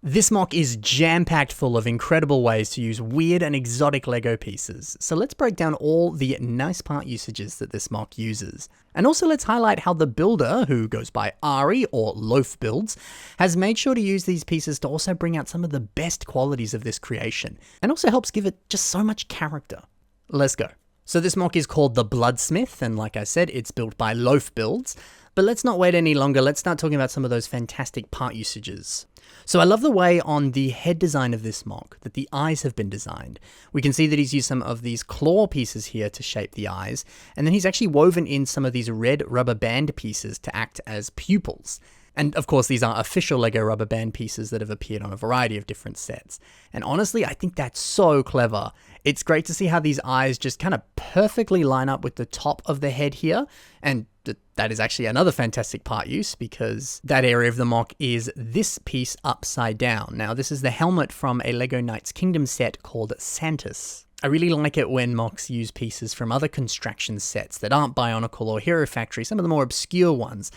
This MOC is jam-packed full of incredible ways to use weird and exotic LEGO pieces, so let's break down all the nice part usages that this MOC uses. And also let's highlight how the builder, who goes by Ari or Loaf Builds, has made sure to use these pieces to also bring out some of the best qualities of this creation, and also helps give it just so much character. Let's go. So this MOC is called the Bloodsmith, and like I said, it's built by Loaf Builds. But let's not wait any longer, let's start talking about some of those fantastic part usages. So I love the way on the head design of this MOC that the eyes have been designed. We can see that he's used some of these claw pieces here to shape the eyes, and then he's actually woven in some of these red rubber band pieces to act as pupils. And of course, these are official LEGO rubber band pieces that have appeared on a variety of different sets. And honestly, I think that's so clever. It's great to see how these eyes just kind of perfectly line up with the top of the head here. And that is actually another fantastic part use, because that area of the MOC is this piece upside down. Now, this is the helmet from a LEGO Knights Kingdom set called Santas. I really like it when MOCs use pieces from other construction sets that aren't Bionicle or Hero Factory, some of the more obscure ones.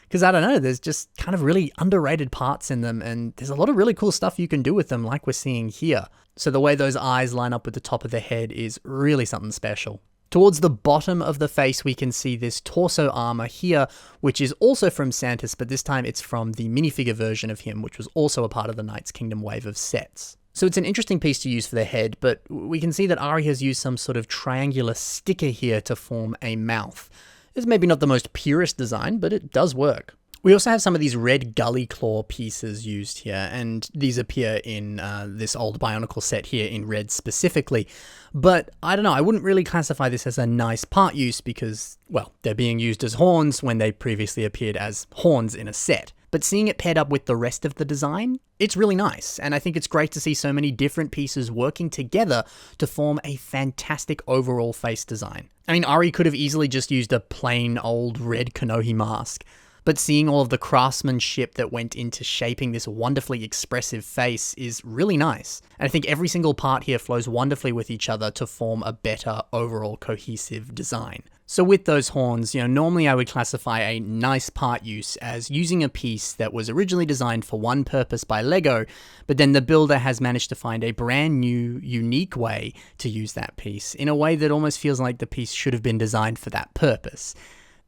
Because I don't know, there's just kind of really underrated parts in them, and there's a lot of really cool stuff you can do with them, like we're seeing here. So the way those eyes line up with the top of the head is really something special. Towards the bottom of the face, we can see this torso armor here, which is also from Santas, but this time it's from the minifigure version of him, which was also a part of the Knights Kingdom wave of sets. So it's an interesting piece to use for the head, but we can see that Ari has used some sort of triangular sticker here to form a mouth. It's maybe not the most purest design, but it does work. We also have some of these red gully claw pieces used here, and these appear in this old Bionicle set here in red specifically. But I don't know, I wouldn't really classify this as a nice part use because, well, they're being used as horns when they previously appeared as horns in a set. But seeing it paired up with the rest of the design, it's really nice, and I think it's great to see so many different pieces working together to form a fantastic overall face design. I mean, Ari could have easily just used a plain old red Kanohi mask, but seeing all of the craftsmanship that went into shaping this wonderfully expressive face is really nice. And I think every single part here flows wonderfully with each other to form a better overall cohesive design. So with those horns, normally I would classify a nice part use as using a piece that was originally designed for one purpose by LEGO, but then the builder has managed to find a brand new, unique way to use that piece in a way that almost feels like the piece should have been designed for that purpose.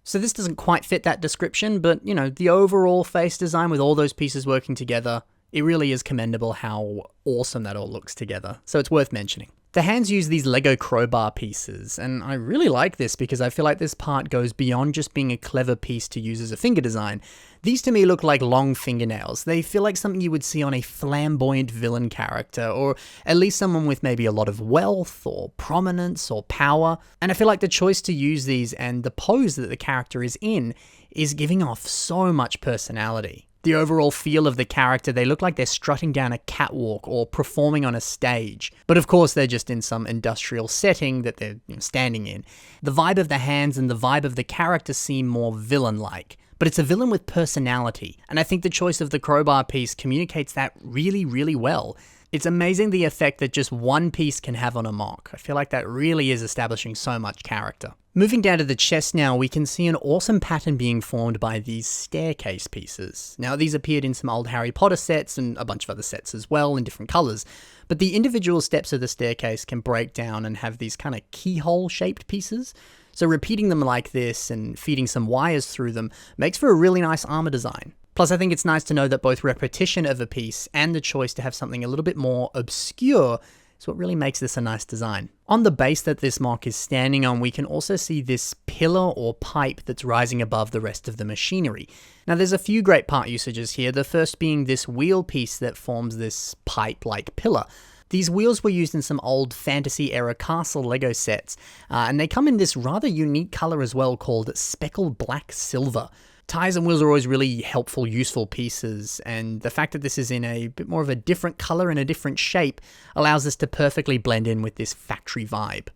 So this doesn't quite fit that description, but the overall face design with all those pieces working together, it really is commendable how awesome that all looks together. So it's worth mentioning. The hands use these LEGO crowbar pieces, and I really like this because I feel like this part goes beyond just being a clever piece to use as a finger design. These to me look like long fingernails. They feel like something you would see on a flamboyant villain character, or at least someone with maybe a lot of wealth, or prominence, or power. And I feel like the choice to use these and the pose that the character is in is giving off so much personality. The overall feel of the character, they look like they're strutting down a catwalk or performing on a stage. But of course, they're just in some industrial setting that they're standing in. The vibe of the hands and the vibe of the character seem more villain-like. But it's a villain with personality, and I think the choice of the crowbar piece communicates that really, really well. It's amazing the effect that just one piece can have on a MOC. I feel like that really is establishing so much character. Moving down to the chest now, we can see an awesome pattern being formed by these staircase pieces. Now, these appeared in some old Harry Potter sets and a bunch of other sets as well in different colors, but the individual steps of the staircase can break down and have these kind of keyhole-shaped pieces. So repeating them like this and feeding some wires through them makes for a really nice armor design. Plus, I think it's nice to know that both repetition of a piece and the choice to have something a little bit more obscure is what really makes this a nice design. On the base that this MOC is standing on, we can also see this pillar or pipe that's rising above the rest of the machinery. Now, there's a few great part usages here, the first being this wheel piece that forms this pipe-like pillar. These wheels were used in some old fantasy-era castle LEGO sets, and they come in this rather unique color as well called speckled black silver. Tires and wheels are always really helpful, useful pieces, and the fact that this is in a bit more of a different color and a different shape allows this to perfectly blend in with this factory vibe.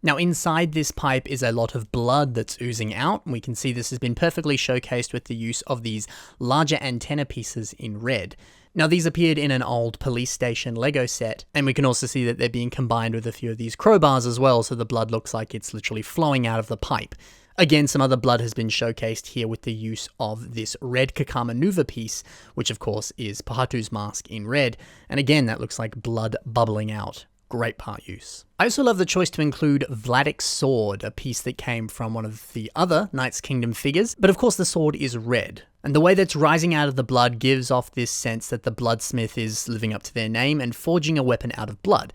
Now inside this pipe is a lot of blood that's oozing out, and we can see this has been perfectly showcased with the use of these larger antenna pieces in red. Now these appeared in an old police station Lego set, and we can also see that they're being combined with a few of these crowbars as well, so the blood looks like it's literally flowing out of the pipe. Again, some other blood has been showcased here with the use of this red Kakama Nuva piece, which of course is Pahatu's mask in red, and again that looks like blood bubbling out. Great part use. I also love the choice to include Vladik's sword, a piece that came from one of the other Knights Kingdom figures, but of course the sword is red. And the way that's rising out of the blood gives off this sense that the bloodsmith is living up to their name and forging a weapon out of blood.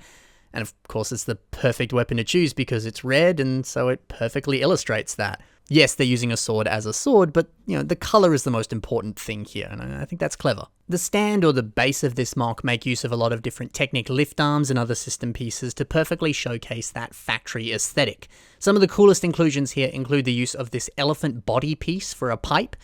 And of course it's the perfect weapon to choose because it's red, and so it perfectly illustrates that. Yes, they're using a sword as a sword, but the color is the most important thing here, and I think that's clever. The stand or the base of this MOC make use of a lot of different Technic lift arms and other system pieces to perfectly showcase that factory aesthetic. Some of the coolest inclusions here include the use of this elephant body piece for a pipe,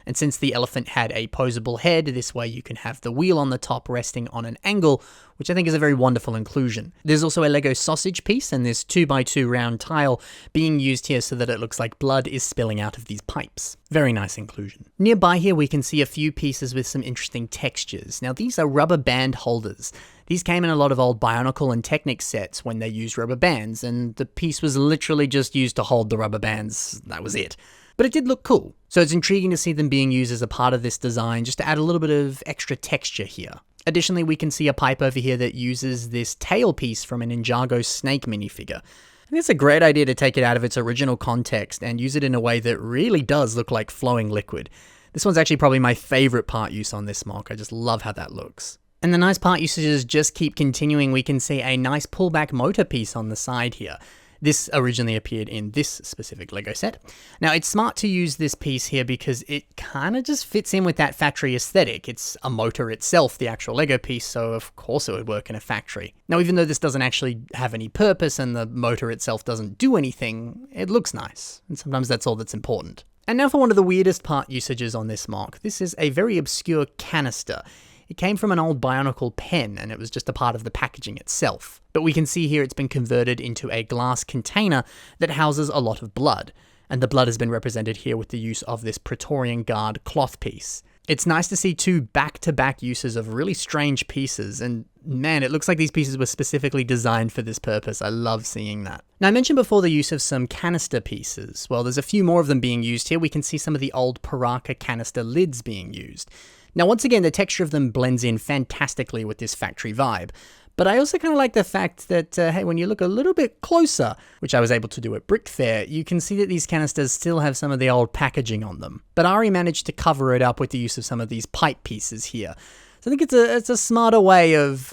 and since the elephant had a posable head, this way you can have the wheel on the top resting on an angle, which I think is a very wonderful inclusion. There's also a Lego sausage piece and this 2x2 round tile being used here so that it looks like blood is spilling out of these pipes. Very nice inclusion. Nearby here we can see a few pieces with some interesting textures. Now these are rubber band holders. These came in a lot of old Bionicle and Technic sets when they used rubber bands, and the piece was literally just used to hold the rubber bands. That was it. But it did look cool, so it's intriguing to see them being used as a part of this design just to add a little bit of extra texture here. Additionally, we can see a pipe over here that uses this tail piece from an Ninjago snake minifigure. I think it's a great idea to take it out of its original context and use it in a way that really does look like flowing liquid. This one's actually probably my favorite part use on this MOC. I just love how that looks. And the nice part usages just keep continuing. We can see a nice pullback motor piece on the side here. This originally appeared in this specific Lego set. Now, it's smart to use this piece here because it kind of just fits in with that factory aesthetic. It's a motor itself, the actual Lego piece, so of course it would work in a factory. Now, even though this doesn't actually have any purpose and the motor itself doesn't do anything, it looks nice, and sometimes that's all that's important. And now for one of the weirdest part usages on this MOC. This is a very obscure canister. It came from an old Bionicle pen, and it was just a part of the packaging itself. But we can see here it's been converted into a glass container that houses a lot of blood, and the blood has been represented here with the use of this Praetorian Guard cloth piece. It's nice to see two back-to-back uses of really strange pieces, and man, it looks like these pieces were specifically designed for this purpose. I love seeing that. Now, I mentioned before the use of some canister pieces. Well, there's a few more of them being used here. We can see some of the old Paraka canister lids being used. Now, once again, the texture of them blends in fantastically with this factory vibe. But I also kind of like the fact that, hey, when you look a little bit closer, which I was able to do at Brick Fair, you can see that these canisters still have some of the old packaging on them. But Ari managed to cover it up with the use of some of these pipe pieces here. So I think it's a smarter way of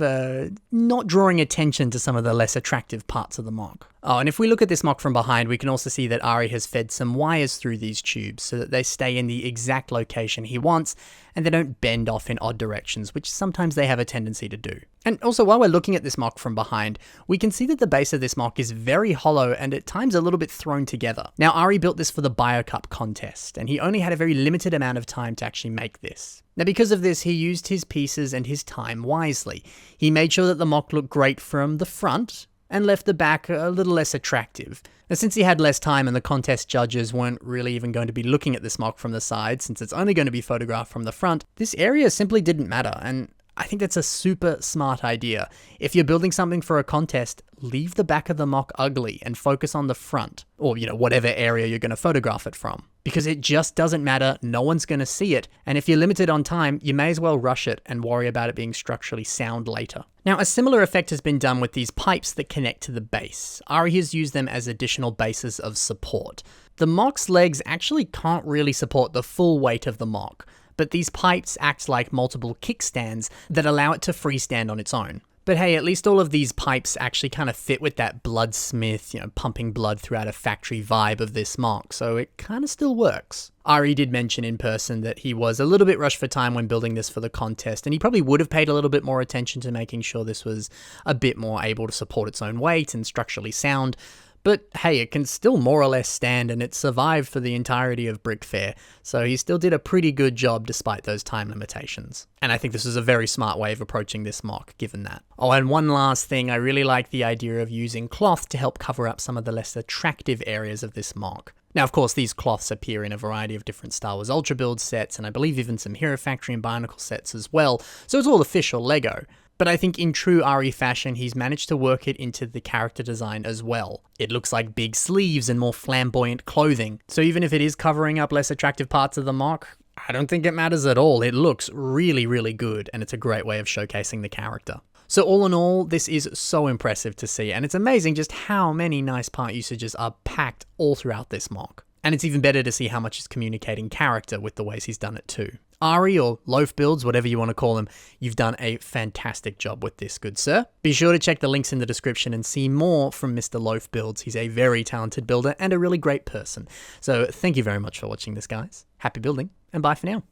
not drawing attention to some of the less attractive parts of the MOC. Oh, and if we look at this MOC from behind, we can also see that Ari has fed some wires through these tubes so that they stay in the exact location he wants, and they don't bend off in odd directions, which sometimes they have a tendency to do. And also, while we're looking at this MOC from behind, we can see that the base of this MOC is very hollow and at times a little bit thrown together. Now, Ari built this for the BioCup contest, and he only had a very limited amount of time to actually make this. Now, because of this, he used his pieces and his time wisely. He made sure that the MOC looked great from the front, and left the back a little less attractive. Now, since he had less time and the contest judges weren't really even going to be looking at this MOC from the side, since it's only going to be photographed from the front, this area simply didn't matter, and I think that's a super smart idea. If you're building something for a contest, leave the back of the MOC ugly and focus on the front, or whatever area you're going to photograph it from. Because it just doesn't matter, no one's going to see it, and if you're limited on time, you may as well rush it and worry about it being structurally sound later. Now, a similar effect has been done with these pipes that connect to the base. Ari has used them as additional bases of support. The MOC's legs actually can't really support the full weight of the MOC, but these pipes act like multiple kickstands that allow it to freestand on its own. But hey, at least all of these pipes actually kind of fit with that bloodsmith, pumping blood throughout a factory vibe of this MOC, so it kind of still works. Ari did mention in person that he was a little bit rushed for time when building this for the contest, and he probably would have paid a little bit more attention to making sure this was a bit more able to support its own weight and structurally sound. But hey, it can still more or less stand, and it survived for the entirety of Brick Fair, so he still did a pretty good job despite those time limitations. And I think this is a very smart way of approaching this MOC, given that. Oh, and one last thing, I really like the idea of using cloth to help cover up some of the less attractive areas of this MOC. Now, of course, these cloths appear in a variety of different Star Wars Ultra Build sets, and I believe even some Hero Factory and Bionicle sets as well, so it's all official LEGO. But I think in true Ari fashion, he's managed to work it into the character design as well. It looks like big sleeves and more flamboyant clothing, so even if it is covering up less attractive parts of the MOC, I don't think it matters at all. It looks really, really good, and it's a great way of showcasing the character. So all in all, this is so impressive to see, and it's amazing just how many nice part usages are packed all throughout this MOC. And it's even better to see how much is communicating character with the ways he's done it too. Ari, or Loaf Builds, whatever you want to call him, you've done a fantastic job with this, good sir. Be sure to check the links in the description and see more from Mr. Loaf Builds. He's a very talented builder and a really great person. So thank you very much for watching this, guys. Happy building, and bye for now.